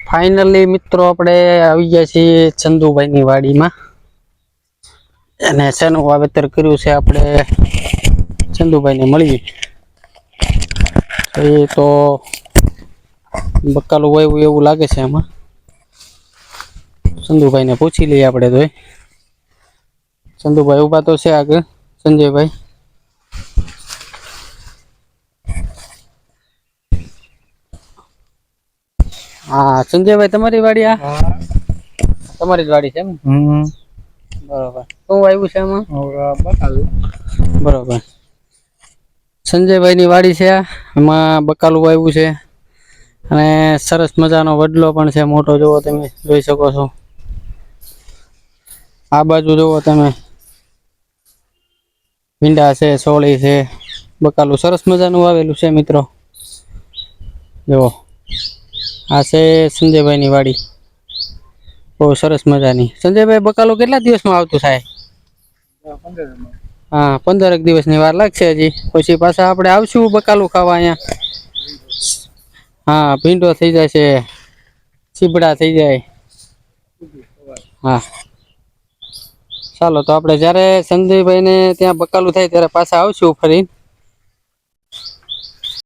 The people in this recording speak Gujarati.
ફાઇનલી મિત્રો આપણે આવી ગયા છીએ ચંદુભાઈની વાડીમાં અને શેનું વાવેતર કર્યું છે આપણે ચંદુભાઈને મળીએ તો બકાલું વાવ્યું એવું લાગે છે આમાં ચંદુભાઈને પૂછી લઈએ આપણે તો ચંદુભાઈ ઊભા તો છે આગળ સંજયભાઈ હા સંજયભાઈ તમારી વાડી આ તમારી જ વાડી છે એમ બરોબર શું આવ્યું છે આમાં બકાલું બરોબર સંજયભાઈની વાડી છે એમાં બકાલું આવ્યું છે અને સરસ મજાનો વડલો પણ છે મોટો જોવો તમે જોઈ શકો છો આ બાજુ જોવો તમે ભીંડા છે સોળી છે બકાલું સરસ મજાનું વાવેલું છે મિત્રો જુઓ આ છે સંજયભાઈની વાડી બહુ સરસ મજાની સંજયભાઈ બકાલું કેટલા દિવસમાં આવતું થાય હા 15 દિવસની વાર લાગશે હજી પછી પાછા આપણે આવશું બકાલું ખાવા અહીંયા હા ભીંડો થઈ જાય છે ચીબડા થઈ જાય હા ચાલો તો આપણે જ્યારે સંજયભાઈને ત્યાં બકાલું થાય ત્યારે પાછા આવશું ફરી